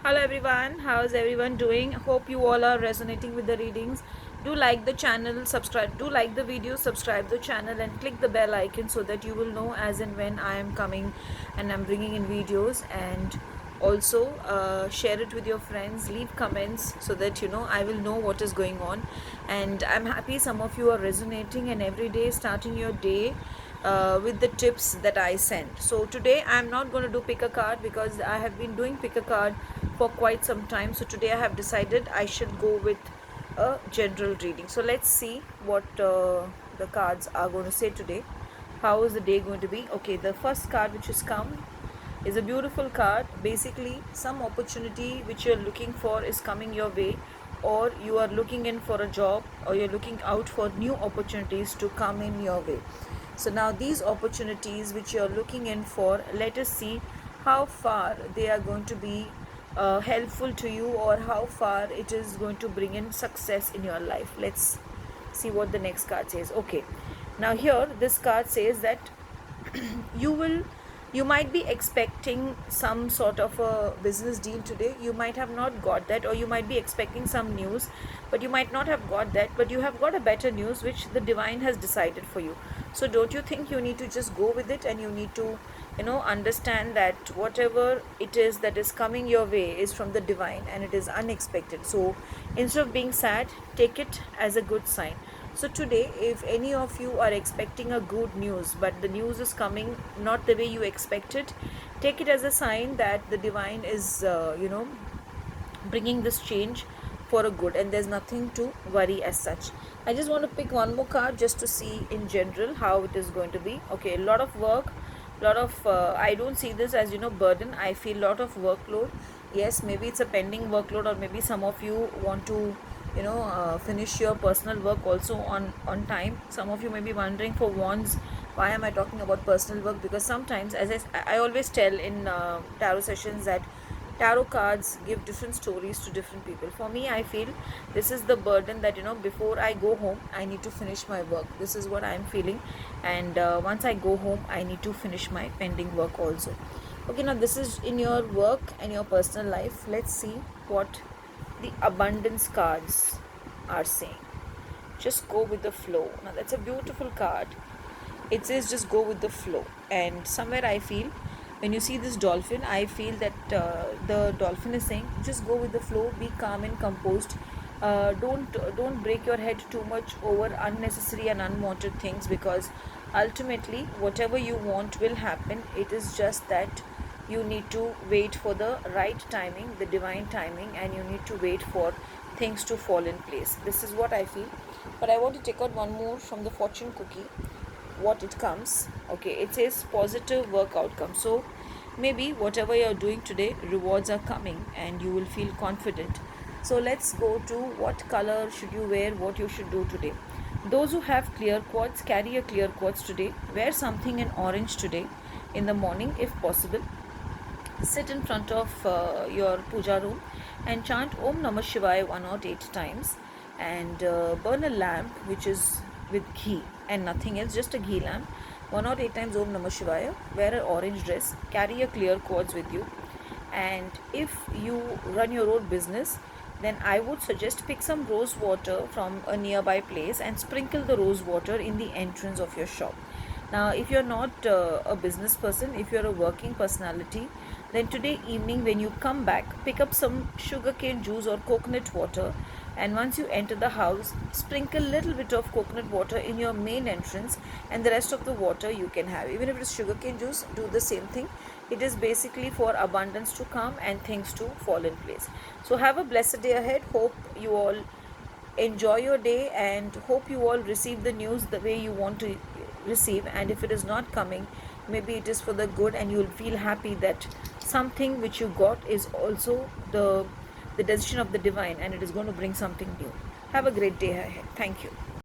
Hello everyone, how's everyone doing? Hope you all are resonating with the readings. Do like the channel, subscribe, do like the video, subscribe the channel and click the bell icon so that you will know as and when I am coming and I'm bringing in videos. And also share it with your friends, leave comments so that I will know what is going on. And I'm happy some of you are resonating and every day starting your day with the tips that I send. So today I'm not going to do pick a card because I have been doing pick a card for quite some time. So today I have decided I should go with a general reading. So let's see what the cards are going to say today. How is the day going to be? Okay, the first card which has come is a beautiful card. Basically, some opportunity which you're looking for is coming your way, or you are looking in for a job, or you're looking out for new opportunities to come in your way. So now these opportunities which you're looking in for, let us see how far they are going to be helpful to you, or how far it is going to bring in success in your life. Let's see what the next card says. Okay, now here this card says that you will you might be expecting some sort of a business deal today. You might have not got that, or you might be expecting some news but you might not have got that, but you have got a better news which the divine has decided for you. So don't you think you need to just go with it, and you need to understand that whatever it is that is coming your way is from the divine and it is unexpected. So instead of being sad, take it as a good sign. So today, if any of you are expecting a good news, but the news is coming not the way you expected, take it as a sign that the divine is, bringing this change for a good, and there's nothing to worry as such. I just want to pick one more card just to see in general how it is going to be. Okay, a lot of work, lot of I don't see this as burden. I feel lot of workload. Yes, maybe it's a pending workload, or maybe some of you want to finish your personal work also on time. Some of you may be wondering for wands, why am I talking about personal work? Because sometimes, as I always tell in tarot sessions, that tarot cards give different stories to different people. For me, I feel this is the burden that before I go home I need to finish my work. This is what I'm feeling. And once I go home I need to finish my pending work also. Okay, now this is in your work and your personal life. Let's see what the abundance cards are saying. Just go with the flow. Now that's a beautiful card. It says just go with the flow, and somewhere I feel when you see this dolphin, I feel that the dolphin is saying just go with the flow, be calm and composed. Don't break your head too much over unnecessary and unwanted things, because ultimately whatever you want will happen. It is just that you need to wait for the right timing, the divine timing, and you need to wait for things to fall in place. This is what I feel. But I want to take out one more from the fortune cookie, what it comes. Okay, it says positive work outcome. So maybe whatever you're doing today, rewards are coming and you will feel confident. So let's go to what color should you wear, what you should do today. Those who have clear quartz, carry a clear quartz today. Wear something in orange today in the morning if possible. Sit in front of your puja room and chant Om Namah Shivaya 108 times, and burn a lamp which is with ghee and nothing else, just a ghee lamp. 108 times Om Namah Shivaya. Wear an orange dress, carry a clear quartz with you, and if you run your own business, then I would suggest pick some rose water from a nearby place and sprinkle the rose water in the entrance of your shop. Now, if you're not a business person, if you're a working personality, then today evening when you come back, pick up some sugarcane juice or coconut water, and once you enter the house, sprinkle little bit of coconut water in your main entrance, and the rest of the water you can have. Even if it is sugarcane juice, do the same thing. It is basically for abundance to come and things to fall in place. So have a blessed day ahead. Hope you all enjoy your day, and hope you all receive the news the way you want to receive. And if it is not coming, maybe it is for the good, and you will feel happy that something which you got is also the decision of the divine, and it is going to bring something new. Have a great day ahead. Thank you.